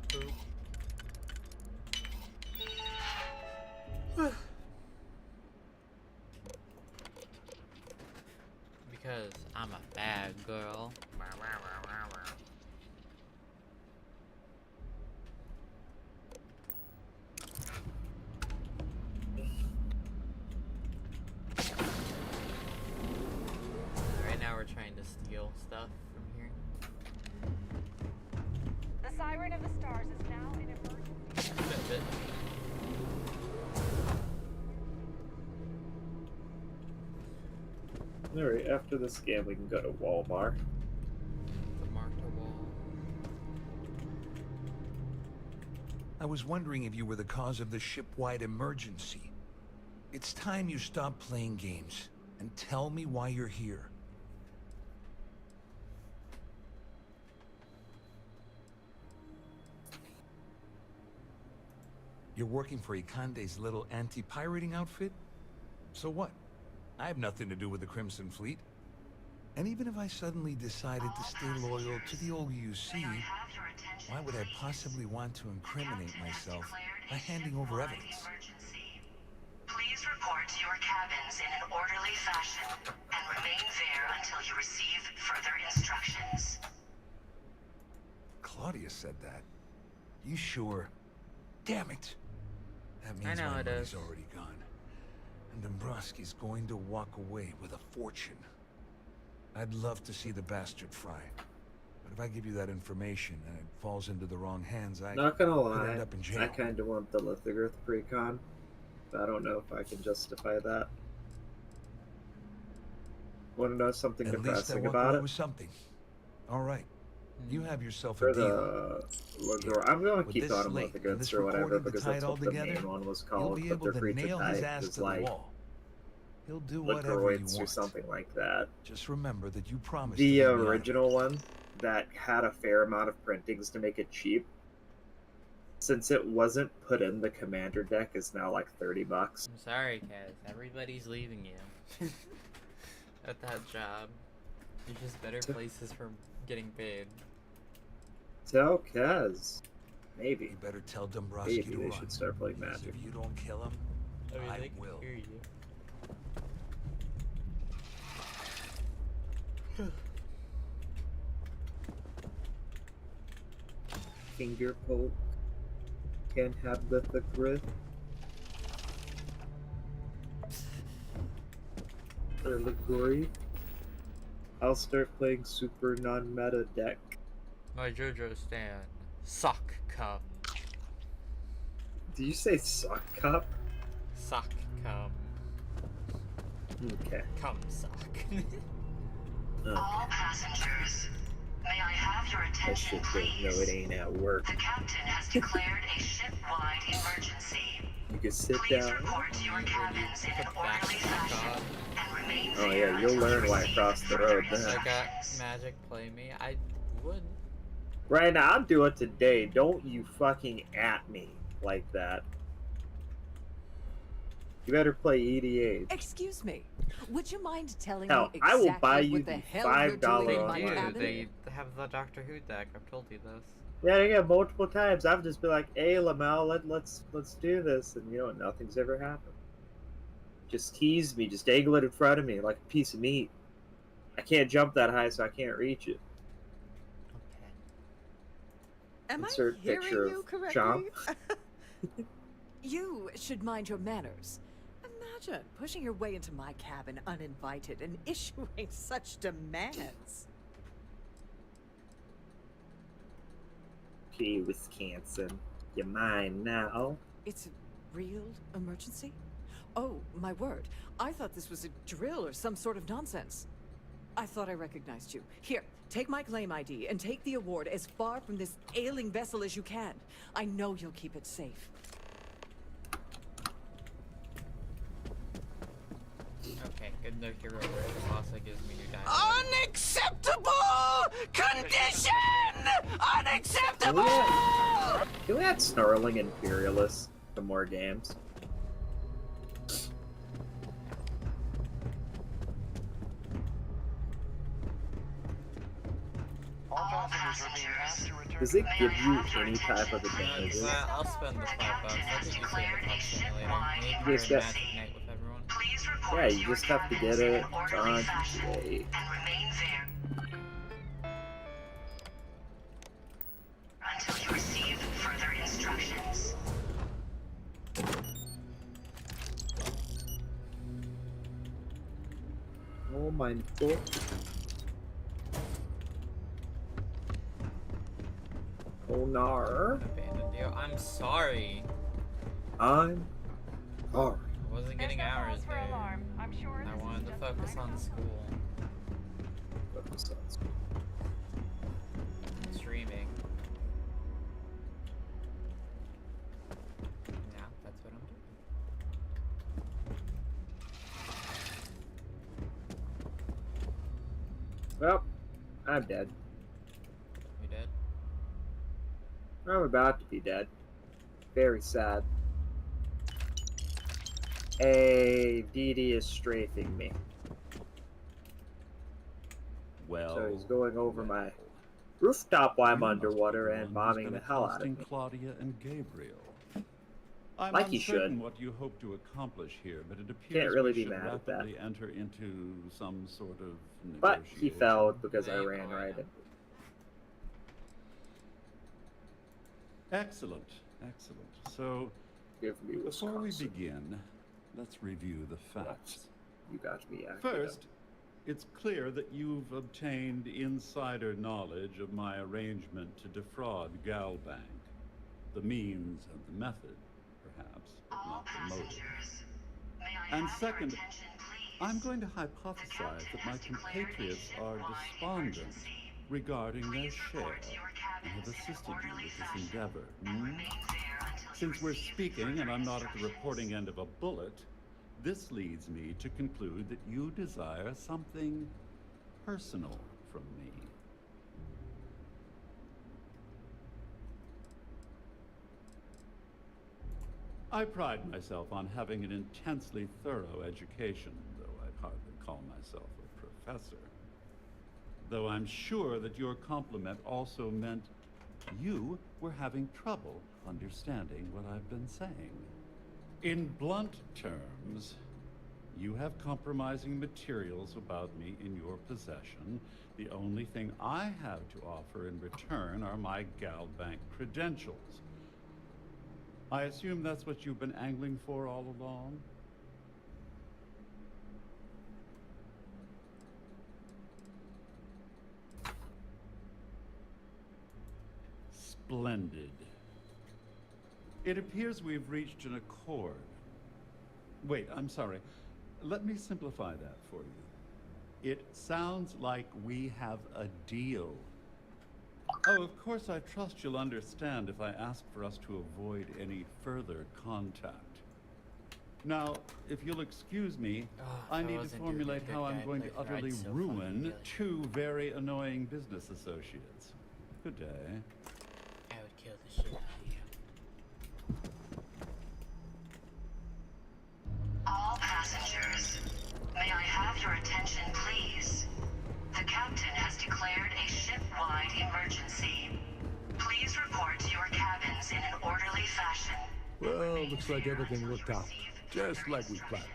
Boop. Because I'm a bad girl. Right now we're trying to steal stuff from here. The Siren of the Stars is now in emergency. Bit. Alright, after this game we can go to Walmart. The Marta wall. I was wondering if you were the cause of the ship-wide emergency. It's time you stop playing games and tell me why you're here. You're working for Ikande's little anti-pirating outfit? So what? I have nothing to do with the Crimson Fleet. And even if I suddenly decided to stay loyal to the old UC, why would I possibly want to incriminate myself by handing over evidence? Please report to your cabins in an orderly fashion and remain there until you receive further instructions. Claudia said that. You sure? Damn it! That I means know my it money's is. already gone. And Dombrowski's going to walk away with a fortune. I'd love to see the bastard fry. But if I give you that information and it falls into the wrong hands, I Not gonna could lie, end up in jail. I kinda want the Lithograph precon. But I don't know if I can justify that. Wanna know something At least I depressing walk about away it? with something. All right. You have yourself For a deal. the Lithograph, I'm gonna With keep this calling them slate and Lithograph this or whatever recording to because tie that's it all what the together, main one was You'll called, be but able they're to free to nail his type ass is to the like wall. He'll do whatever you Liquoroids or want. something like that. Just remember that you promised The to leave me out of it. original one that had a fair amount of printings to make it cheap, since it wasn't put in the commander deck, is now like $30. I'm sorry, Kaz. Everybody's leaving you. At that job. There's just better places for getting paid. Tell Kaz. Maybe. You better tell Dombrowski Maybe to they run. should start playing Because Magic. if you don't kill him, I mean, I they can will. hear you. Finger poke. Can't have the grip. Allegory. I'll start playing super non-meta deck. My JoJo stand. Sock cum. Did you say sock cup? Sock cum. Okay. Cum sock. All passengers, may I have your I attention, should think, no, it ain't at work. The captain has declared a ship-wide emergency. You can sit Please down. report to your cabins in an orderly fashion and remain Oh there yeah, you'll until learn you why I receive crossed the further road then. I got instructions. Magic play me. I wouldn't. Right now, I'll do it today. Don't you fucking at me like that. You better play EDH. Excuse me. Would you mind telling Hell, me I exactly will buy you what the the hell you're $5 doing in my online. cabin? They have the Doctor Who deck. I've told you this. Yeah, yeah, multiple times. I've just been like, "Hey, Lamel, let's do this," and you know, nothing's ever happened. Just tease me, just dangle it in front of me like a piece of meat. I can't jump that high, so I can't reach it. Am Insert I hearing picture you of correctly? Chomp. You should mind your manners. Imagine pushing your way into my cabin uninvited and issuing such demands. Okay, Wisconsin, you're mine now. It's a real emergency? Oh, my word. I thought this was a drill or some sort of nonsense. I thought I recognized you. Here, take my claim ID and take the award as far from this ailing vessel as you can. I know you'll keep it safe. Okay, good no hero where the boss that gives me new diamond. Unacceptable condition! Unacceptable! Can we add snarling imperialists to more games? All passengers are being asked to return Does to it the give you main any type of advantages? I'll spend the $5. I think you say the Pop Simulator. Maybe You you're just in got- Magic Night with everyone. Yeah, you just have to get it on GTA. And remain there until you receive further instructions. Oh my god. Oh nar. Abandoned you. I'm sorry. I'm sorry. I wasn't getting hours, dude. I wanted to focus on school. Focus on school. Streaming. Yeah, that's what I'm doing. Well, I'm dead. You dead? I'm about to be dead. Very sad. A DD is strafing me. Well, So he's going over my rooftop while I'm underwater and bombing the hell out of me. Claudia and Gabriel. I'm Like he uncertain should. what you hope to accomplish here, but it appears Can't really we be should mad at that. rapidly enter into some sort of But he negotiation. fell because I ran right into him. Excellent, excellent. So, Give me before we Wisconsin. begin, let's review the facts. You got me acted First, up. it's clear that you've obtained insider knowledge of my arrangement to defraud Galbank. The means and the method, perhaps, but not the motive. And second, I'm going to hypothesize that my compatriots are despondent regarding their share and have assisted you with this endeavor. Since we're speaking and I'm not at the reporting end of a bullet, this leads me to conclude that you desire something personal from me. I pride myself on having an intensely thorough education, though I'd hardly call myself a professor. Though I'm sure that your compliment also meant you we're having trouble understanding what I've been saying. In blunt terms, you have compromising materials about me in your possession. The only thing I have to offer in return are my Galbank credentials. I assume that's what you've been angling for all along? Splendid. It appears we've reached an accord. Wait, I'm sorry. Let me simplify that for you. It sounds like we have a deal. Oh, of course, I trust you'll understand if I ask for us to avoid any further contact. Now, if you'll excuse me, I need to formulate how I'm going to utterly ruin two very annoying business associates. Good day. I would kill the shit out of you. All passengers, may I have your attention, please? The captain has declared a ship-wide emergency. Please report to your cabins in an orderly fashion. Well, looks like everything worked out, just like we planned.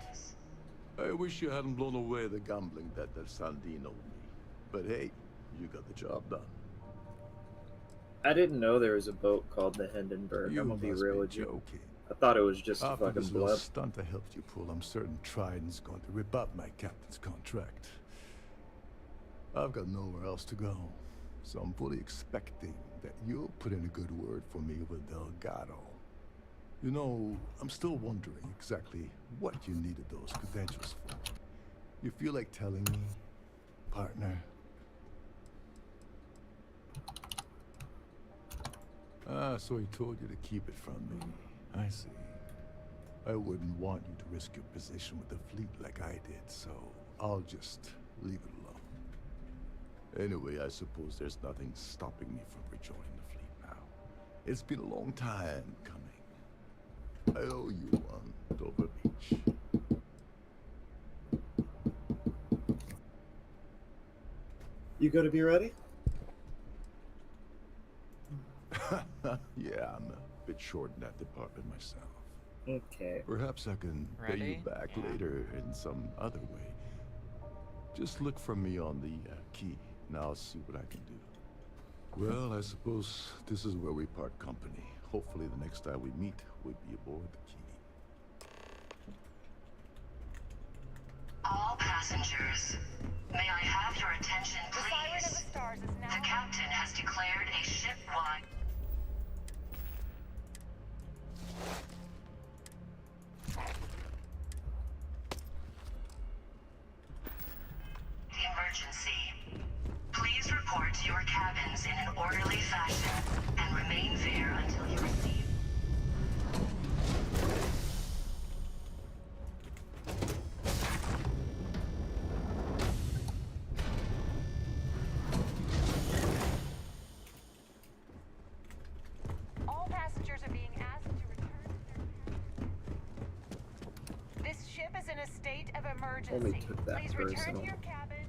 I wish you hadn't blown away the gambling debt that Sandine owed me. But hey, you got the job done. I didn't know there was a boat called the Hindenburg. I'm gonna be real with you. I thought it was just a After fucking this little blip. stunt I helped you pull, I'm certain Trident's going to rip up my captain's contract. I've got nowhere else to go, so I'm fully expecting that you'll put in a good word for me with Delgado. You know, I'm still wondering exactly what you needed those credentials for. You feel like telling me, partner? Ah, so he told you to keep it from me. I see. I wouldn't want you to risk your position with the fleet like I did, so I'll just leave it alone. Anyway, I suppose there's nothing stopping me from rejoining the fleet now. It's been a long time coming. I owe you one, Dover Beach. You gonna be ready? Yeah, I'm a bit short in that department myself. Okay. Perhaps I can pay you Ready? back later in some other way. Just look for me on the key, and I'll see what I can do. Well, I suppose this is where we part company. Hopefully the next time we meet, we'll be aboard the key. All passengers, may I have your attention, please? The Siren of the Stars is now... The captain has declared a ship-wide... emergency. Please report to your cabins in an orderly fashion and remain there until you receive... All passengers are being asked to return to their cabins. This ship is in a state of emergency. Only took that Please return personal. to your cabin.